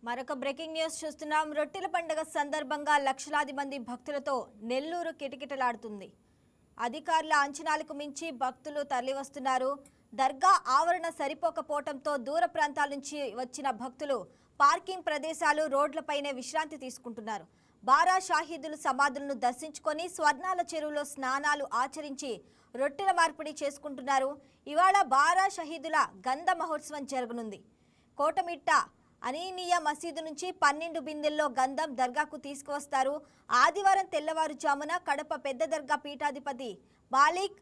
మరొక breaking news చూస్తున్నాం. రొట్టెల పండుగ సందర్భంగా లక్షలాది మంది భక్తులతో నెల్లూరు కిటకిటలాడుతుంది. అధికారుల అంచనాలకు మించి భక్తులు తరలివస్తున్నారు. దర్గా ఆవరణ సరిపోకపోవడంతో దూర ప్రాంతాల నుంచి వచ్చిన భక్తులు పార్కింగ్ ప్రదేశాలు రోడ్లపైనే విశ్రాంతి తీసుకుంటున్నారు. బారా షాహీదులు సమాధులను దర్శించుకొని స్వర్ణాల చెరువులో స్నానాలు ఆచరించి రొట్టెల మార్పిడి చేసుకుంటున్నారు. ఇవాళ బారా షహీదుల గంధ మహోత్సవం జరగనుంది. కోటమిట్ట అనీనియా మసీదు నుంచి 12 బిందెల్లో గంధం దర్గాకు తీసుకువస్తారు. ఆదివారం తెల్లవారుజామున కడప పెద్ద దర్గా పీఠాధిపతి మాలిక్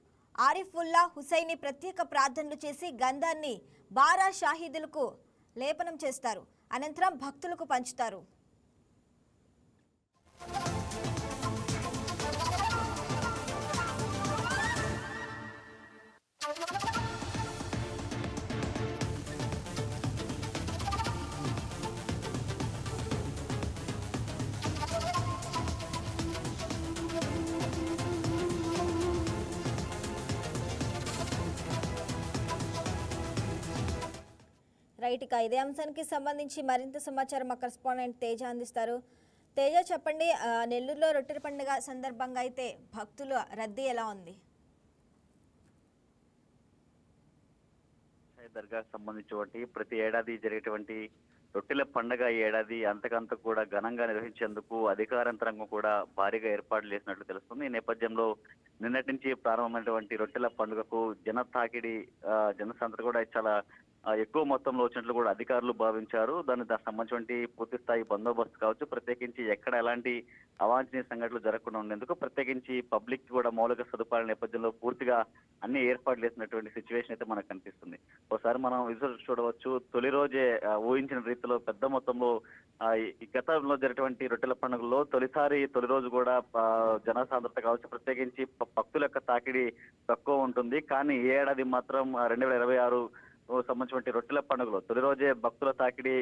ఆరిఫుల్లా హుసైని ప్రత్యేక ప్రార్థనలు చేసి గంధాన్ని బారా షాహీదులకు లేపనం చేస్తారు. అనంతరం భక్తులకు పంచుతారు. రైట్, ఇక ఇదే అంశానికి సంబంధించి మరింత సమాచారం మా కరెస్పాండెంట్ తేజ అందిస్తారు. తేజ, చెప్పండి, నెల్లూరులో రొట్టెల పండుగ సందర్భంగా అయితే భక్తుల రద్దీ ఎలా ఉంది? దర్గాకు సంబంధించి ప్రతి ఏడాది జరిగేటువంటి రొట్టెల పండుగ ఈ ఏడాది అంతకంత కూడా ఘనంగా నిర్వహించేందుకు అధికారంతరంగం కూడా భారీగా ఏర్పాట్లు చేసినట్లు తెలుస్తుంది. ఈ నేపథ్యంలో నిన్నటి నుంచి ప్రారంభమైనటువంటి రొట్టెల పండుగకు జన తాకిడి జనసందడి కూడా చాలా ఎక్కువ మొత్తంలో వచ్చినట్లు కూడా అధికారులు భావించారు. దానికి సంబంధించి పూర్తి స్థాయి బందోబస్తు కావచ్చు, ప్రత్యేకించి ఎక్కడ ఎలాంటి అవాంఛనీయ సంఘటనలు జరగకుండా ఉండేందుకు ప్రత్యేకించి పబ్లిక్ కూడా మౌలిక సదుపాయాల నేపథ్యంలో పూర్తిగా అన్ని ఏర్పాట్లు చేసినటువంటి సిచ్యువేషన్ అయితే మనకు కనిపిస్తుంది. ఒకసారి మనం విజువల్స్ చూడవచ్చు. తొలి రోజే ఊహించిన రీతిలో పెద్ద మొత్తంలో ఈ గతంలో జరిగినటువంటి రొట్టెల పండుగల్లో తొలి రోజు కూడా జనసాంద్రత కావచ్చు, ప్రత్యేకించి భక్తుల యొక్క తాకిడి తక్కువ ఉంటుంది. కానీ ఈ ఏడాది మాత్రం 2026 సంబంధించిన రొట్టెల పండుగలో తొలి రోజే భక్తుల తాకిడి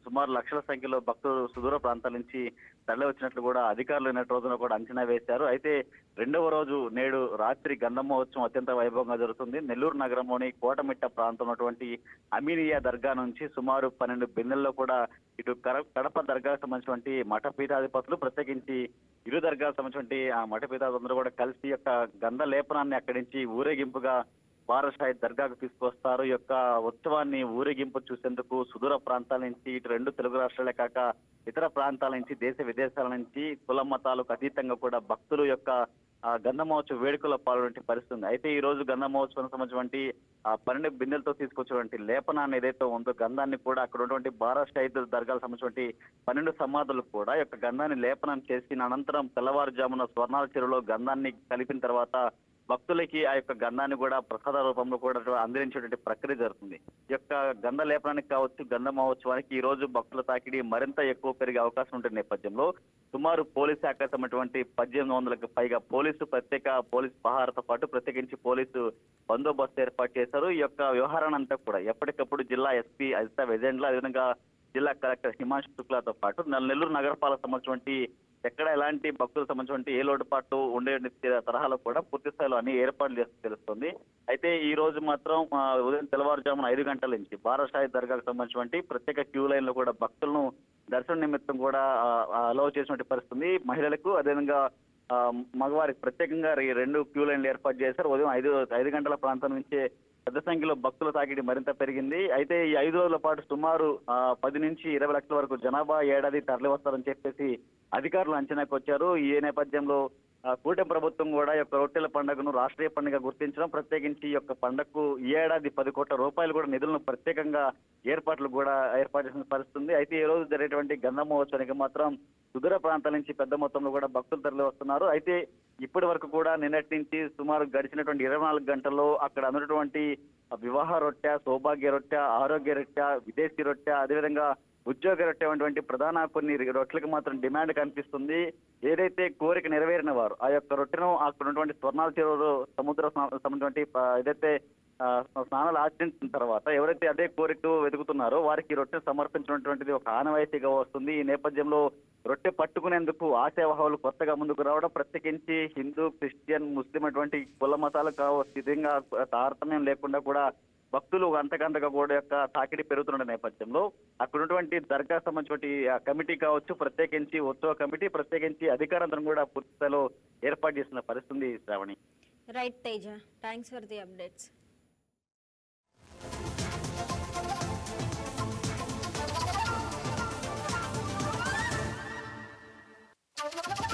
సుమారు లక్షల సంఖ్యలో భక్తులు సుదూర ప్రాంతాల నుంచి తరలి వచ్చినట్లు కూడా అధికారులు నిన్నటి రోజున కూడా అంచనా వేశారు. అయితే రెండవ రోజు నేడు రాత్రి గంధ మహోత్సవం అత్యంత వైభవంగా జరుగుతుంది. నెల్లూరు నగరంలోని కోటమిట్ట ప్రాంతం ఉన్నటువంటి అమీనియా దర్గా నుంచి సుమారు 12 బిందెల్లో కూడా ఇటు కడప దర్గాకు సంబంధించినటువంటి మఠపీఠాధిపతులు, ప్రత్యేకించి ఇరు దర్గాకు సంబంధించినటువంటి ఆ మఠపీఠాధిపతులు కూడా కలిసి యొక్క గంధ లేపనాన్ని అక్కడి నుంచి ఊరేగింపుగా బారా షాహీద్ దర్గాకు తీసుకొస్తారు. ఈ యొక్క ఉత్సవాన్ని ఊరేగింపు చూసేందుకు సుదూర ప్రాంతాల నుంచి ఇటు 2 తెలుగు రాష్ట్రాలే కాక ఇతర ప్రాంతాల నుంచి దేశ విదేశాల నుంచి కుల మతాలకు అతీతంగా కూడా భక్తులు యొక్క గంధ మహోత్సవ వేడుకల్లో పాల్గొనే పరిస్థితి. అయితే ఈ రోజు గంధ మహోత్సవం సంబంధించినటువంటి 12 బిందెలతో తీసుకొచ్చినటువంటి లేపనాన్ని ఏదైతే ఉందో గంధాన్ని కూడా అక్కడ ఉన్నటువంటి బారా షాహీద్ దర్గాలకు సంబంధించినటువంటి 12 సమాధులకు కూడా ఈ యొక్క గంధాన్ని లేపనం చేసిన అనంతరం తెల్లవారుజామున స్వర్ణాల చెరువులో గంధాన్ని కలిపిన తర్వాత భక్తులకి ఆ యొక్క గంధాన్ని కూడా ప్రసాద రూపంలో కూడా అందించేటువంటి ప్రక్రియ జరుగుతుంది. ఈ యొక్క గంధ లేపనానికి కావచ్చు, గంధ మహోత్సవానికి ఈ రోజు భక్తుల తాకిడి మరింత ఎక్కువ పెరిగే అవకాశం ఉంటున్న నేపథ్యంలో సుమారు పోలీసు శాఖ సంబంధించినటువంటి 1800కు పైగా ప్రత్యేక పోలీసు పహారతో పాటు ప్రత్యేకించి పోలీసు బందోబస్తు ఏర్పాటు చేశారు. ఈ యొక్క వ్యవహారాన్ని అంతా కూడా ఎప్పటికప్పుడు జిల్లా ఎస్పీ అజితా వెజెండ్ల, అదేవిధంగా జిల్లా కలెక్టర్ హిమాంశు శుక్లాతో పాటు నెల్లూరు నగరపాలక సంబంధించినటువంటి ఎక్కడ ఎలాంటి భక్తులకు సంబంధించిన ఏ లోటుపాట్లు ఉండే తరహాలో కూడా పూర్తి స్థాయిలో అన్ని ఏర్పాట్లు చేస్తూ తెలుస్తుంది. అయితే ఈ రోజు మాత్రం ఉదయం తెల్లవారుజామున 5 గంటల నుంచి బారా షాహీద్ దర్గాకు సంబంధించిన ప్రత్యేక క్యూ లైన్ లో కూడా భక్తులను దర్శన నిమిత్తం కూడా అలౌ చేసినటువంటి పరిస్థితుంది. మహిళలకు అదేవిధంగా మగవారికి ప్రత్యేకంగా 2 క్యూ లైన్లు ఏర్పాటు చేశారు. ఉదయం 5 గంటల ప్రాంతం నుంచే పెద్ద సంఖ్యలో భక్తుల తాకిడి మరింత పెరిగింది. అయితే ఈ 5 రోజుల పాటు సుమారు 10 నుంచి 20 లక్షల వరకు జనాభా ఏడాది తరలి వస్తారని చెప్పేసి అధికారులు అంచనాకు వచ్చారు. ఈ నేపథ్యంలో కూటమి ప్రభుత్వం కూడా ఈ యొక్క రొట్టెల పండుగను రాష్ట్రీయ పండుగ గుర్తించడం, ప్రత్యేకించి ఈ యొక్క పండుగకు ఈ ఏడాది 10 కోట్ల రూపాయలు కూడా నిధులను ప్రత్యేకంగా ఏర్పాటు చేసిన పరిస్థితుంది. అయితే ఈ రోజు జరిగేటువంటి గంధ మహోత్సవానికి మాత్రం సుదూర ప్రాంతాల నుంచి పెద్ద మొత్తంలో కూడా భక్తులు తరలి వస్తున్నారు. అయితే ఇప్పటి వరకు కూడా నిన్నటి నుంచి సుమారు గడిచినటువంటి 24 గంటల్లో అక్కడ అందునటువంటి వివాహ రొట్టె, సౌభాగ్య రొట్టె, ఆరోగ్య రొట్టె, విదేశీ రొట్టె, అదేవిధంగా ఉద్యోగ రొట్టె వంటి ప్రధాన కొన్ని రొట్టెలకు మాత్రం డిమాండ్ కనిపిస్తుంది. ఏదైతే కోరిక నెరవేరిన వారు ఆ యొక్క రొట్టెను అక్కడ ఉన్నటువంటి స్వర్ణాల చెరువు సముద్ర సంబంధించిన ఏదైతే స్నానాలు ఆచరించిన తర్వాత ఎవరైతే అదే కోరిక వెతుకుతున్నారో వారికి రొట్టె సమర్పించినటువంటిది ఒక ఆనవాయితీగా వస్తుంది. ఈ నేపథ్యంలో రొట్టె పట్టుకునేందుకు ఆశావహాలు కొత్తగా ముందుకు రావడం, ప్రత్యేకించి హిందూ, క్రిస్టియన్, ముస్లిం అటువంటి కుల మతాలు కావచ్చు విధంగా తారతమ్యం లేకుండా కూడా భక్తులు అంతకంతగా కూడా యొక్క తాకిడి పెరుగుతున్న నేపథ్యంలో అక్కడ ఉన్నటువంటి దర్గా సంబంధించిన కమిటీ కావచ్చు, ప్రత్యేకించి ఉత్సవ కమిటీ, ప్రత్యేకించి అధికారులందరూ కూడా పూర్తి స్థాయిలో ఏర్పాటు చేసిన పరిస్థితి ఉంది Shravani. Right Teja, thanks for the updates. Thank you.